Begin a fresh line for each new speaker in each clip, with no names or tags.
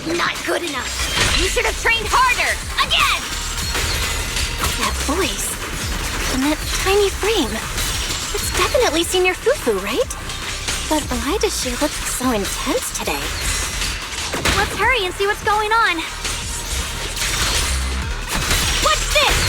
Not good enough. You should have trained harder. Again!
That voice. And that tiny frame. It's definitely Senior Fufu, right? But why does she look so intense today?
Let's hurry and see what's going on. What's this?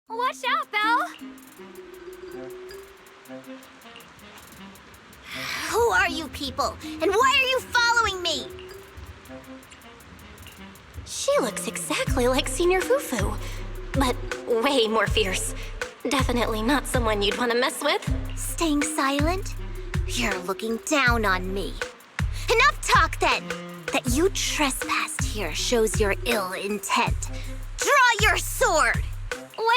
Watch out, Belle! Who are you people? And why are you following me?
She looks exactly like Senior Fufu, but way more fierce. Definitely not someone you'd want to mess with.
Staying silent? You're looking down on me. Enough talk then! That you trespassed here shows your ill intent. Draw your sword!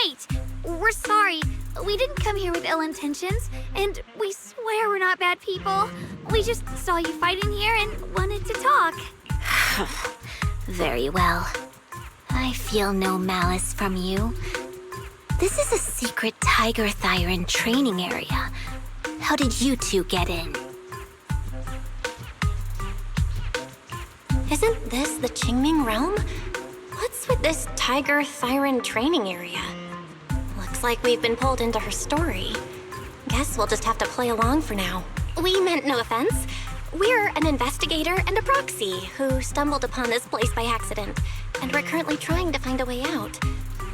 Wait, we're sorry. We didn't come here with ill intentions, and we swear we're not bad people. We just saw you fighting here and wanted to talk. Very well. I feel no malice from you. This is a secret Tiger Thyran training area. How did you two get in?
Isn't this the Qingming realm? What's with this Tiger Thyran training area? Looks like we've been pulled into her story. Guess we'll just have to play along for now. We meant no offense. We're an investigator and a proxy who stumbled upon this place by accident, and we're currently trying to find a way out.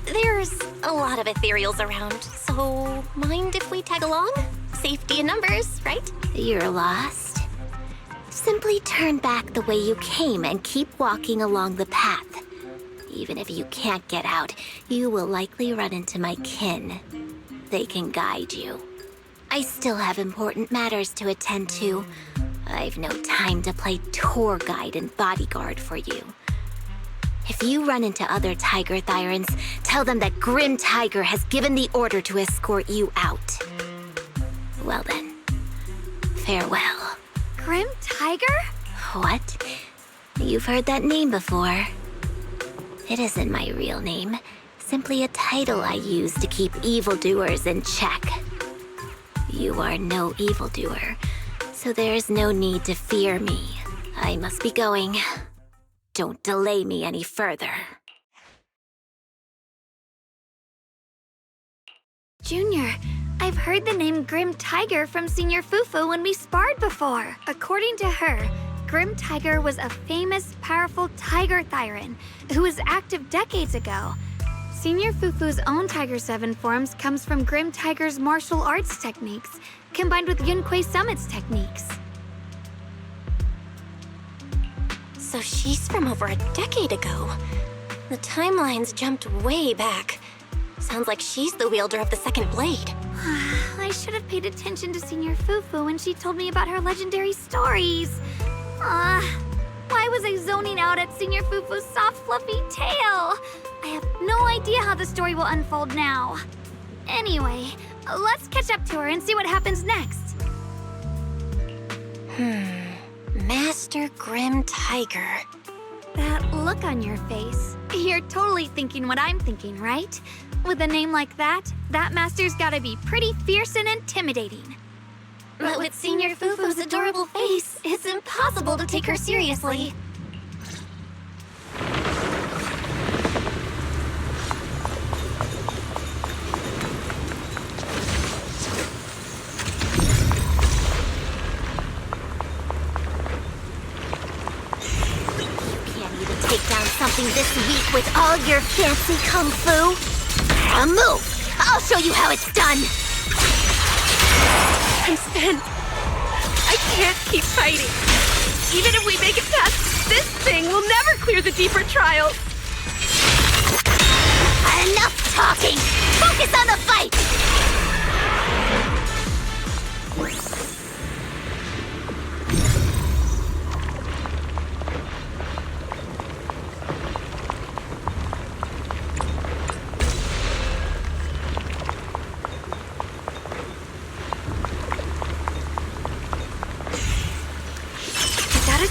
There's a lot of ethereals around, so mind if we tag along? Safety in numbers, right?
You're lost. Simply turn back the way you came and keep walking along the path. Even if you can't get out, you will likely run into my kin. They can guide you. I still have important matters to attend to. I've no time to play tour guide and bodyguard for you. If you run into other Tiger Thyrans, tell them that Grim Tiger has given the order to escort you out. Well then, farewell. Grim Tiger? What? You've heard that name before. It isn't my real name, simply a title I use to keep evildoers in check. You are no evildoer, so there is no need to fear me. I must be going. Don't delay me any further. Junior, I've heard the name Grim Tiger from Senior Fufu when we sparred before. According to her, Grim Tiger was a famous, powerful Tiger Thyran who was active decades ago. Senior Fufu's own Tiger 7 forms comes from Grim Tiger's martial arts techniques, combined with Yunquei Summit's techniques.
So she's from over a decade ago. The timelines jumped way back. Sounds like she's the wielder of the second blade.
I should have paid attention to Senior Fufu when she told me about her legendary stories. Why was I zoning out at Senior Fufu's soft, fluffy tail? I have no idea how the story will unfold now. Anyway, let's catch up to her and see what happens next.
Master Grim Tiger.
That look on your face. You're totally thinking what I'm thinking, right? With a name like that, that master's gotta be pretty fierce and intimidating.
But with Senior Fufu's adorable face, it's impossible to take her seriously.
You can't even take down something this weak with all your fancy kung fu. Now move! I'll show you how it's done!
I'm spent. I can't keep fighting. Even if we make it past this thing, we'll never clear the deeper trials.
Enough talking! Focus on the fight!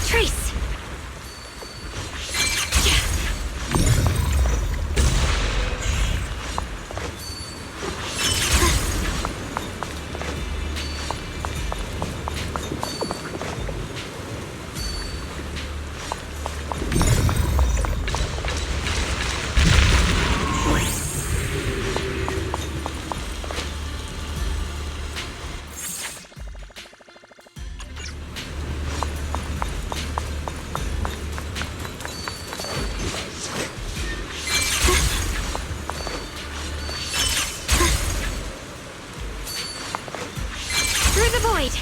Trace! Through the void!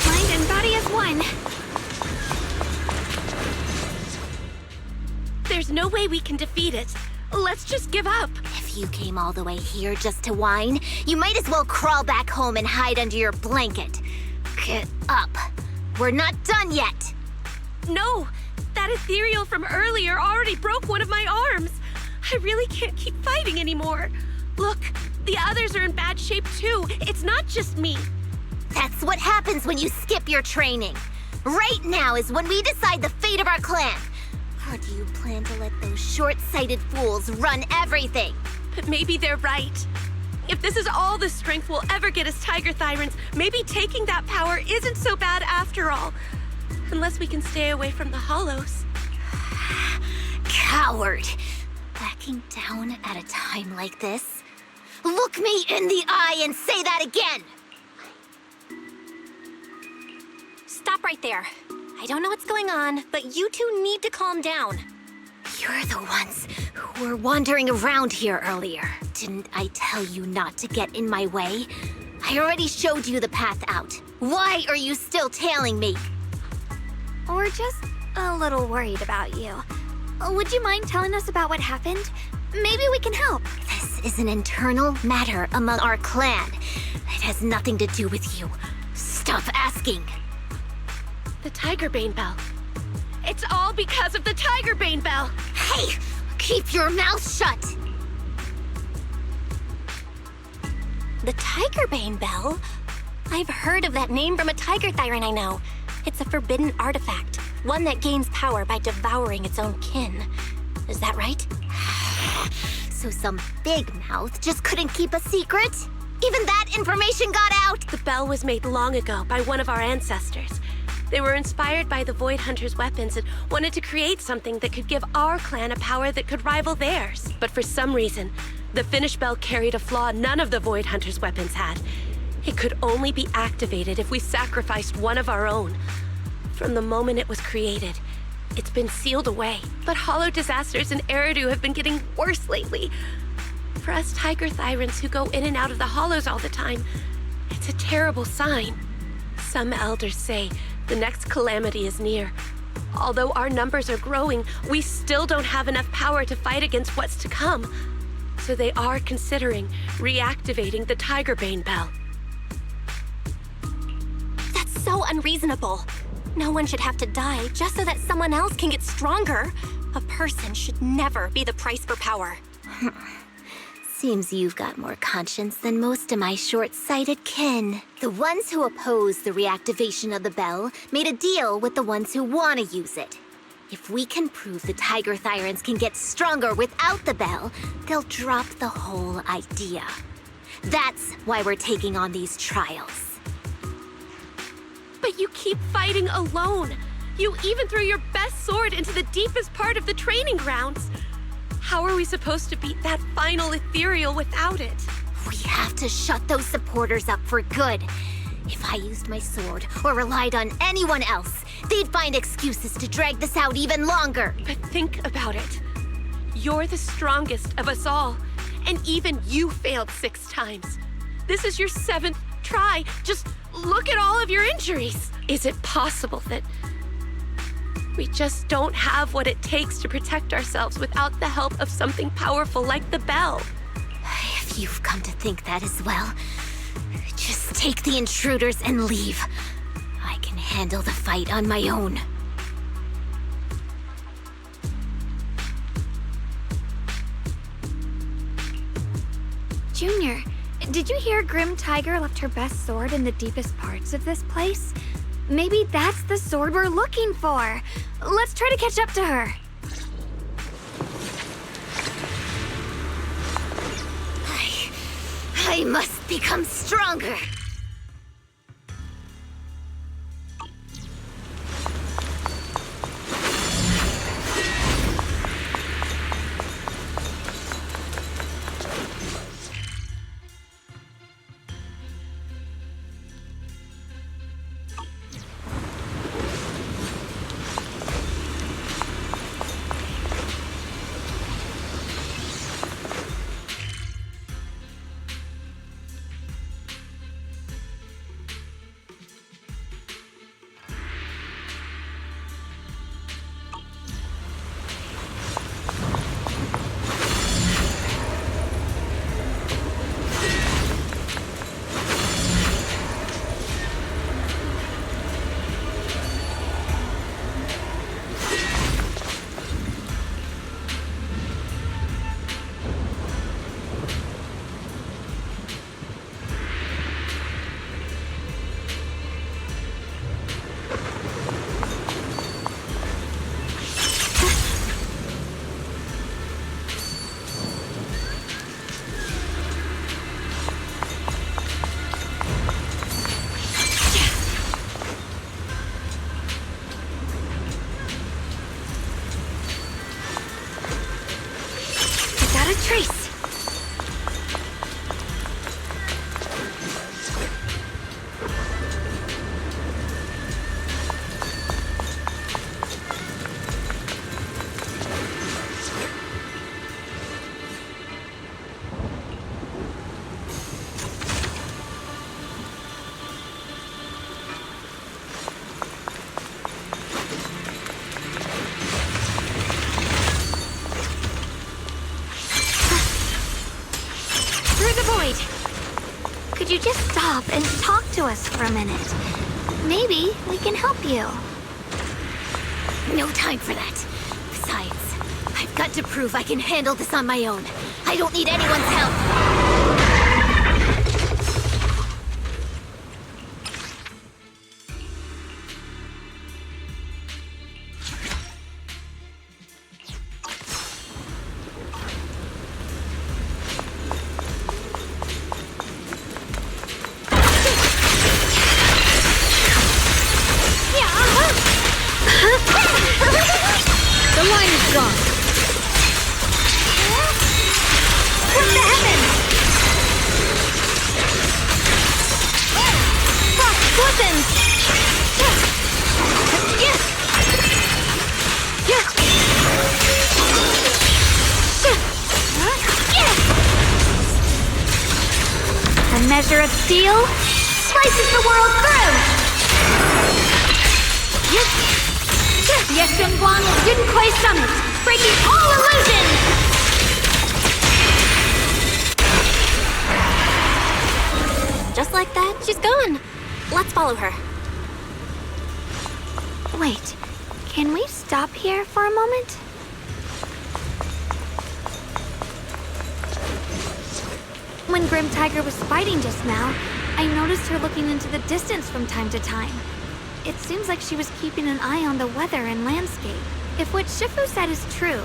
Mind and body as one. There's no way we can defeat it. Let's just give up.
If you came all the way here just to whine, you might as well crawl back home and hide under your blanket. Get up. We're not done yet.
No! That ethereal from earlier already broke one of my arms. I really can't keep fighting anymore. Look, the others are in bad shape too. It's not just me.
That's what happens when you skip your training. Right now is when we decide the fate of our clan. Or do you plan to let those short-sighted fools run everything?
But maybe they're right. If this is all the strength we'll ever get as Tiger Thyrans, maybe taking that power isn't so bad after all. Unless we can stay away from the Hollows.
Coward! Backing down at a time like this? Look me in the eye and say that again!
Stop right there. I don't know what's going on, but you two need to calm down.
You're the ones who were wandering around here earlier. Didn't I tell you not to get in my way? I already showed you the path out. Why are you still tailing me?
We're just a little worried about you. Would you mind telling us about what happened? Maybe we can help.
This is an internal matter among our clan. It has nothing to do with you. Stop asking.
The Tiger Bane Bell. It's all because of the Tiger Bane Bell!
Hey! Keep your mouth shut!
The Tiger Bane Bell? I've heard of that name from a Tiger Thyran I know. It's a forbidden artifact, one that gains power by devouring its own kin. Is that right?
So some big mouth just couldn't keep a secret? Even that information got out?
The bell was made long ago by one of our ancestors. They were inspired by the Void Hunter's weapons and wanted to create something that could give our clan a power that could rival theirs. But for some reason, the finished bell carried a flaw none of the Void Hunter's weapons had. It could only be activated if we sacrificed one of our own. From the moment it was created, it's been sealed away. But hollow disasters in Eridu have been getting worse lately. For us Tiger Thyrans who go in and out of the hollows all the time, it's a terrible sign. Some elders say the next calamity is near. Although our numbers are growing, we still don't have enough power to fight against what's to come. So they are considering reactivating the Tiger Bane Bell.
That's so unreasonable. No one should have to die just so that someone else can get stronger. A person should never be the price for power.
Seems you've got more conscience than most of my short-sighted kin. The ones who oppose the reactivation of the bell made a deal with the ones who want to use it. If we can prove the Tiger Thyrans can get stronger without the bell, they'll drop the whole idea. That's why we're taking on these trials.
But you keep fighting alone. You even threw your best sword into the deepest part of the training grounds. How are we supposed to beat that final ethereal without it?
We have to shut those supporters up for good. If I used my sword or relied on anyone else, they'd find excuses to drag this out even longer.
But think about it. You're the strongest of us all, and even you failed 6 times. This is your 7th try. Just look at all of your injuries. Is it possible that we just don't have what it takes to protect ourselves without the help of something powerful like the bell?
If you've come to think that as well, just take the intruders and leave. I can handle the fight on my own.
Junior, did you hear Grim Tiger left her best sword in the deepest parts of this place? Maybe that's the sword we're looking for. Let's try to catch up to her.
I must become stronger. Trace! Could you just stop and talk to us for a minute? Maybe we can help you. No time for that. Besides, I've got to prove I can handle this on my own. I don't need anyone's help.
The line is gone. What the heavens? Frost glistens! A measure of steel slices the world through! Yeshun Guang of Junquei Summit, breaking all illusions!
Just like that, she's gone. Let's follow her.
Wait, can we stop here for a moment? When Grim Tiger was fighting just now, I noticed her looking into the distance from time to time. It seems like she was keeping an eye on the weather and landscape. If what Shifu said is true,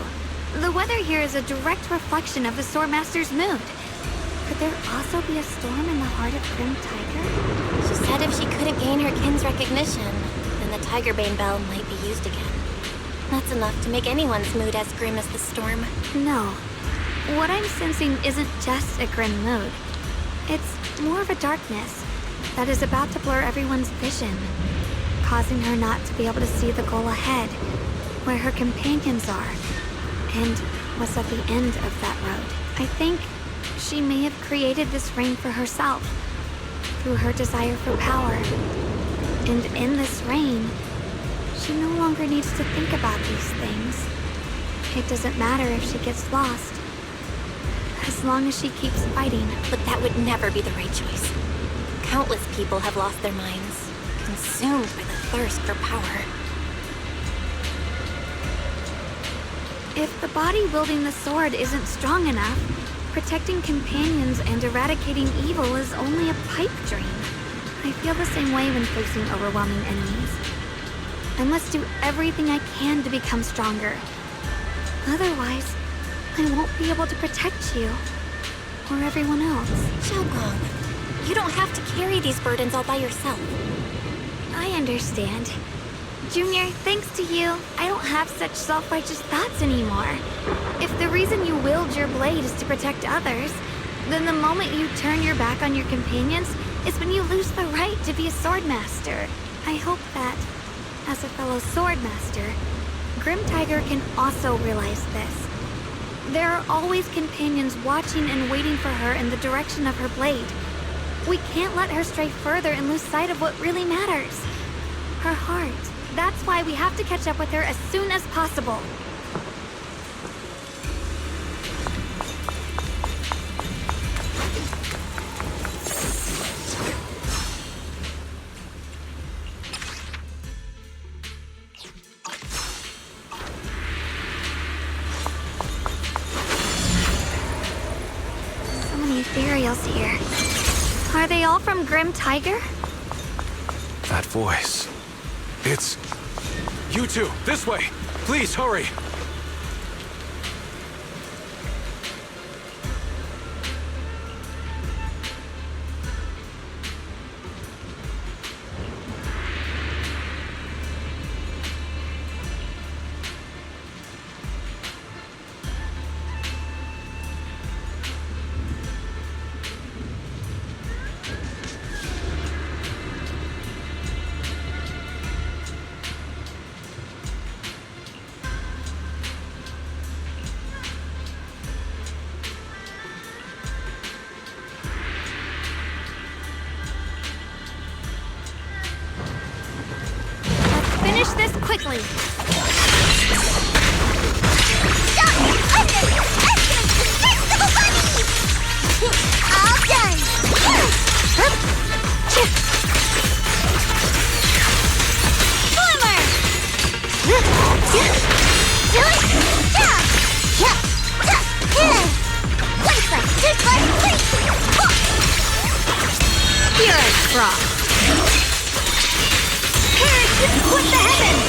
the weather here is a direct reflection of the Swordmaster's mood. Could there also be a storm in the heart of Grim Tiger?
She said if she couldn't gain her kin's recognition, then the Tigerbane Bell might be used again. That's enough to make anyone's mood as grim as the storm.
No. What I'm sensing isn't just a grim mood. It's more of a darkness that is about to blur everyone's vision, causing her not to be able to see the goal ahead, where her companions are, and what's at the end of that road. I think she may have created this rain for herself, through her desire for power. And in this rain, she no longer needs to think about these things. It doesn't matter if she gets lost, as long as she keeps fighting.
But that would never be the right choice. Countless people have lost their minds, consumed by the thirst for power.
If the body wielding the sword isn't strong enough, Protecting companions and eradicating evil is only a pipe dream. I feel the same way when facing overwhelming enemies. I must do everything I can to become stronger. Otherwise, I won't be able to protect you. Or everyone else.
Xiaogong, you don't have to carry these burdens all by yourself.
I understand. Junior, thanks to you, I don't have such self-righteous thoughts anymore. If the reason you wield your blade is to protect others, then the moment you turn your back on your companions is when you lose the right to be a swordmaster. I hope that, as a fellow swordmaster, Grim Tiger can also realize this. There are always companions watching and waiting for her in the direction of her blade. We can't let her stray further and lose sight of what really matters. Her heart. That's why we have to catch up with her as soon as possible. So many ethereals here. Are they all from Grim Tiger?
That voice. It's... You two, this way! Please, hurry!
Finish this quickly.
All done!
Pure frost. What the heavens?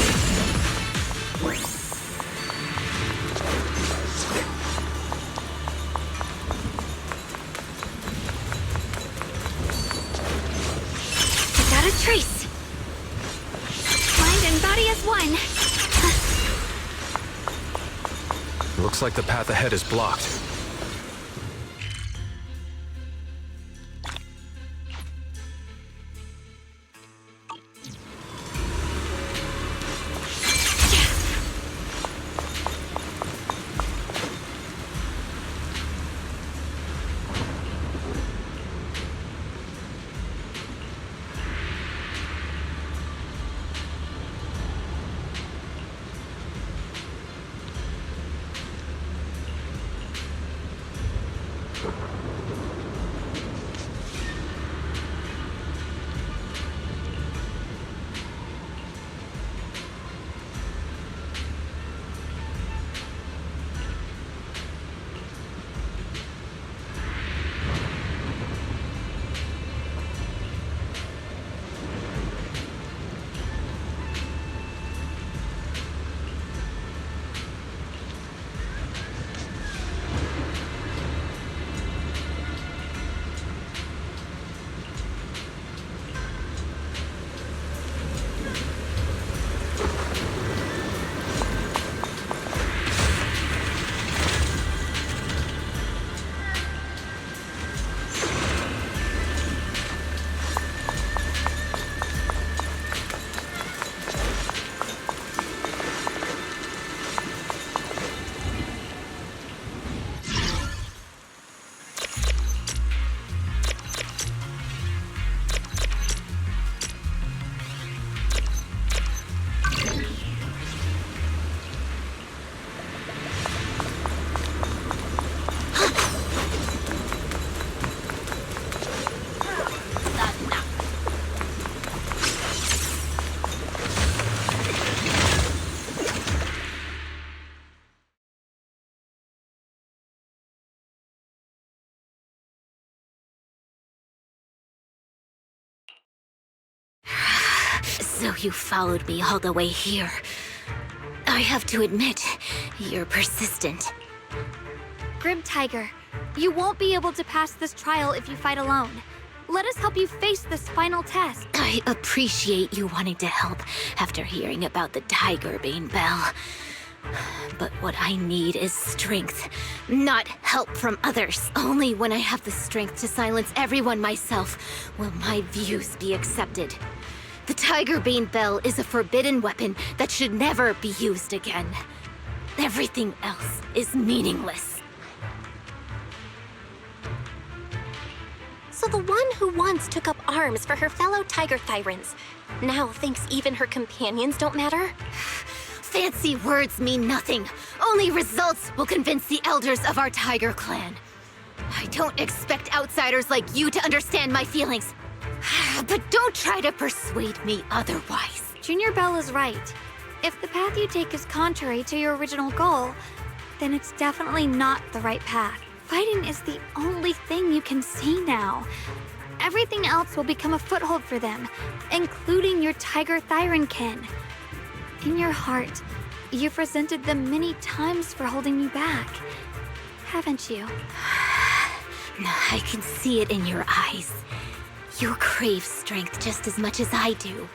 I got a trace. Mind and body as one.
Looks like the path ahead is blocked.
So you followed me all the way here. I have to admit, you're persistent.
Grim Tiger, you won't be able to pass this trial if you fight alone. Let us help you face this final test.
I appreciate you wanting to help after hearing about the Tiger Bane Bell. But what I need is strength, not help from others. Only when I have the strength to silence everyone myself will my views be accepted. The Tiger Bane Bell is a forbidden weapon that should never be used again. Everything else is meaningless.
So the one who once took up arms for her fellow Tiger Thyrans now thinks even her companions don't matter?
Fancy words mean nothing. Only results will convince the elders of our Tiger Clan. I don't expect outsiders like you to understand my feelings. But don't try to persuade me otherwise.
Junior Bell is right. If the path you take is contrary to your original goal, then it's definitely not the right path. Fighting is the only thing you can see now. Everything else will become a foothold for them, including your Tiger Thyran kin. In your heart, you've resented them many times for holding you back, haven't you?
I can see it in your eyes. You crave strength just as much as I do.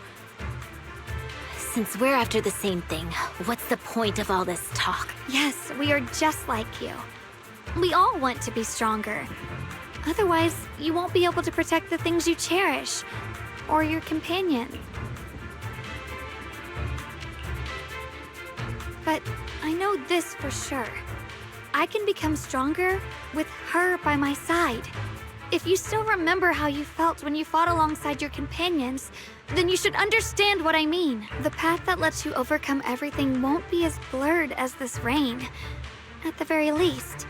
Since we're after the same thing, what's the point of all this talk?
Yes, we are just like you. We all want to be stronger. Otherwise, you won't be able to protect the things you cherish, or your companion. But I know this for sure. I can become stronger with her by my side. If you still remember how you felt when you fought alongside your companions, then you should understand what I mean. The path that lets you overcome everything won't be as blurred as this rain. At the very least,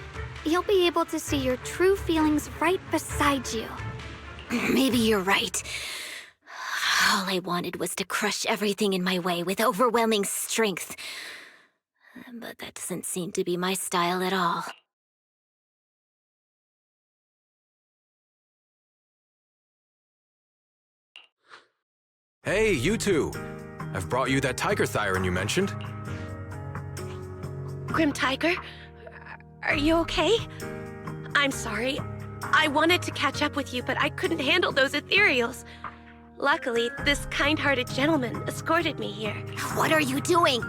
you'll be able to see your true feelings right beside you.
Maybe you're right. All I wanted was to crush everything in my way with overwhelming strength. But that doesn't seem to be my style at all.
Hey, you two! I've brought you that Tiger Thyran you mentioned.
Grim Tiger, are you okay? I'm sorry. I wanted to catch up with you, but I couldn't handle those ethereals. Luckily, this kind-hearted gentleman escorted me here.
What are you doing?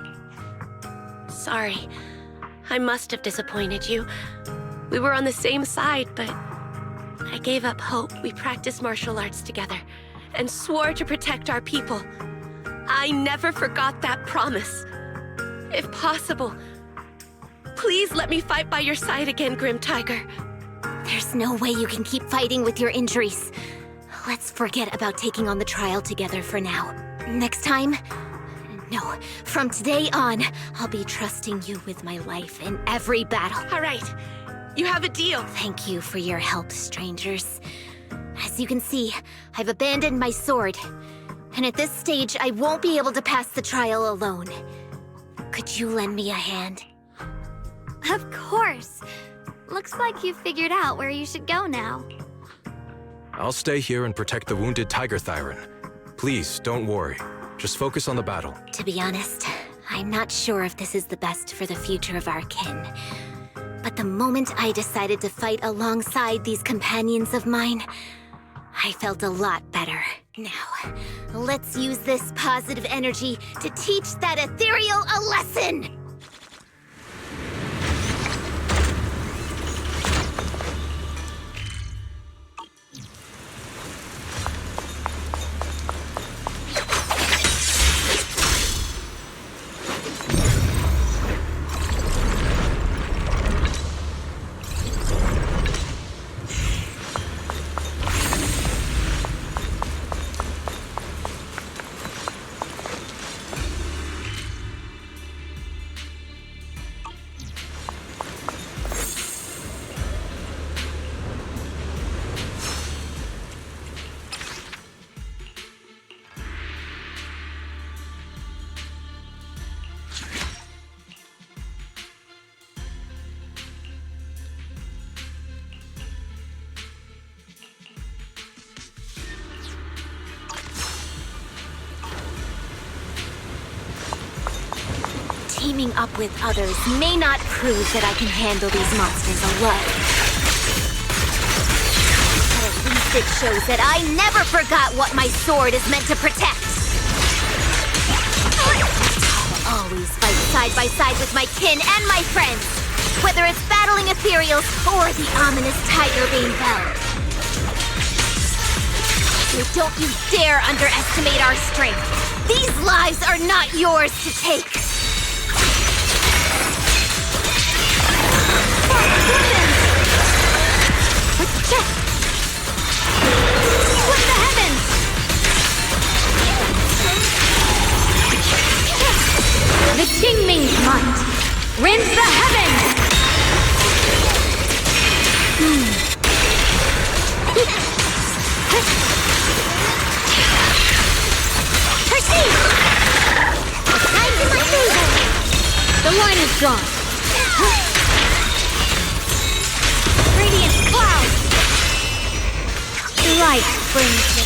Sorry. I must have disappointed you. We were on the same side, but I gave up hope. We practiced martial arts together and swore to protect our people. I never forgot that promise. If possible, please let me fight by your side again, Grim Tiger.
There's no way you can keep fighting with your injuries. Let's forget about taking on the trial together for now. Next time? No, from today on, I'll be trusting you with my life in every battle.
All right, you have a deal.
Thank you for your help, strangers. As you can see, I've abandoned my sword. And at this stage, I won't be able to pass the trial alone. Could you lend me a hand?
Of course. Looks like you've figured out where you should go now.
I'll stay here and protect the wounded Tiger Thyran. Please, don't worry. Just focus on the battle.
To be honest, I'm not sure if this is the best for the future of our kin. But the moment I decided to fight alongside these companions of mine, I felt a lot better. Now, let's use this positive energy to teach that ethereal a lesson! teaming up with others may not prove that I can handle these monsters alone. But at least it shows that I never forgot what my sword is meant to protect. I'll always fight side by side with my kin and my friends, whether it's battling ethereals or the ominous tiger being bell. So don't you dare underestimate our strength. These lives are not yours to take.
Split the heavens! The Qingming's might! Rinse the heavens!
Perceive! The tide's in my favor!
The line is drawn. Radiant cloud! Light brings it.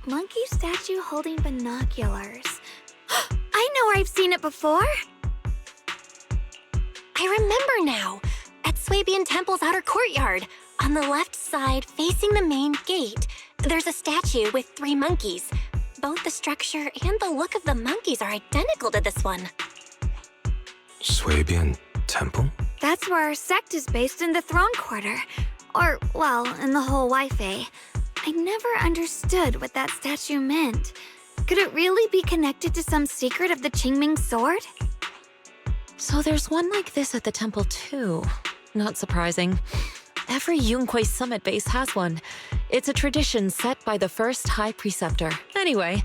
Monkey statue holding binoculars. I know where I've seen it before.
I remember now. At Swabian Temple's outer courtyard. On the left side, facing the main gate, there's a statue with 3 monkeys. Both the structure and the look of the monkeys are identical to this one.
Swabian Temple?
That's where our sect is based in the Throne Quarter. Or, well, in the whole Wi-Fi. I never understood what that statue meant. Could it really be connected to some secret of the Qingming sword?
So there's one like this at the temple too. Not surprising. Every Yunquei Summit base has one. It's a tradition set by the first High Preceptor. Anyway,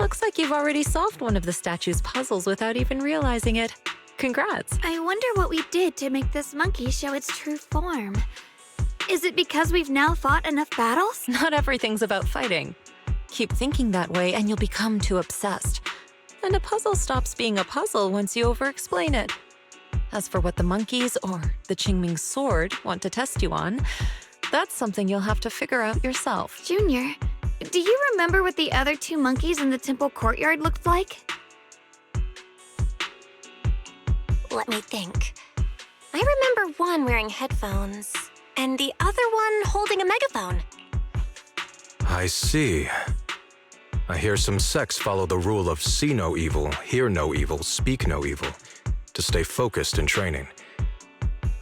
looks like you've already solved one of the statue's puzzles without even realizing it. Congrats.
I wonder what we did to make this monkey show its true form. Is it because we've now fought enough battles?
Not everything's about fighting. Keep thinking that way and you'll become too obsessed. And a puzzle stops being a puzzle once you over-explain it. As for what the monkeys or the Qingming sword want to test you on, that's something you'll have to figure out yourself.
Junior, do you remember what the other 2 monkeys in the temple courtyard looked like?
Let me think. I remember one wearing headphones, and the other one holding a megaphone.
I see. I hear some sects follow the rule of see no evil, hear no evil, speak no evil, to stay focused in training.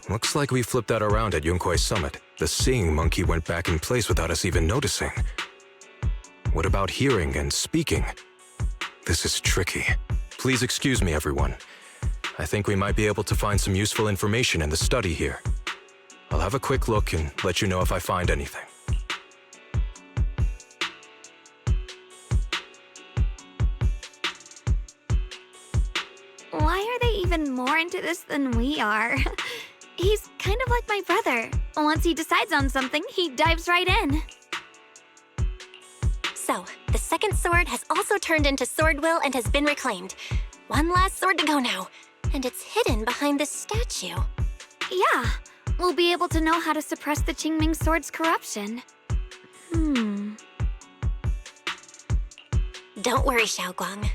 Looks like we flipped that around at Yunquei Summit. The seeing monkey went back in place without us even noticing. What about hearing and speaking? This is tricky. Please excuse me, everyone. I think we might be able to find some useful information in the study here. I'll have a quick look and let you know if I find anything.
Why are they even more into this than we are? He's kind of like my brother. Once he decides on something, he dives right in.
So, the second sword has also turned into sword will and has been reclaimed. One last sword to go now, and it's hidden behind this statue.
Yeah, we'll be able to know how to suppress the Qingming sword's corruption.
Don't worry, Xiaoguang.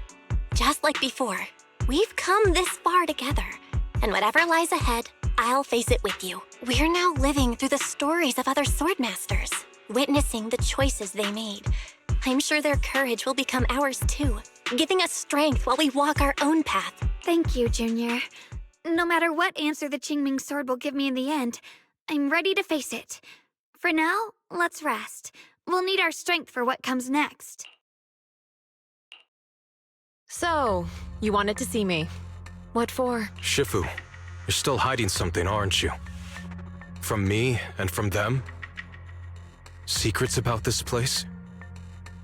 Just like before, we've come this far together, and whatever lies ahead, I'll face it with you. We're now living through the stories of other swordmasters, witnessing the choices they made. I'm sure their courage will become ours too, giving us strength while we walk our own path.
Thank you, Junior. No matter what answer the Qingming sword will give me in the end, I'm ready to face it. For now, let's rest. We'll need our strength for what comes next.
So, you wanted to see me. What for?
Shifu, you're still hiding something, aren't you? From me and from them? Secrets about this place?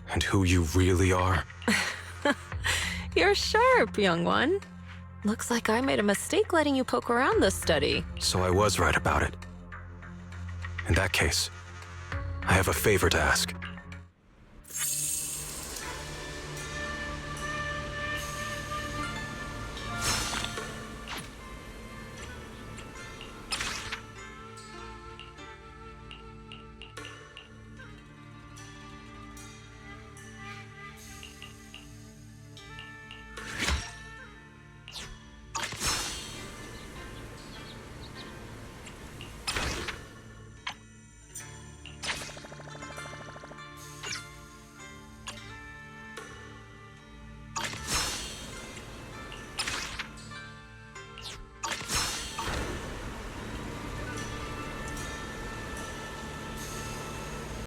And who you really are?
You're sharp, young one. Looks like I made a mistake letting you poke around this study.
So I was right about it. In that case, I have a favor to ask.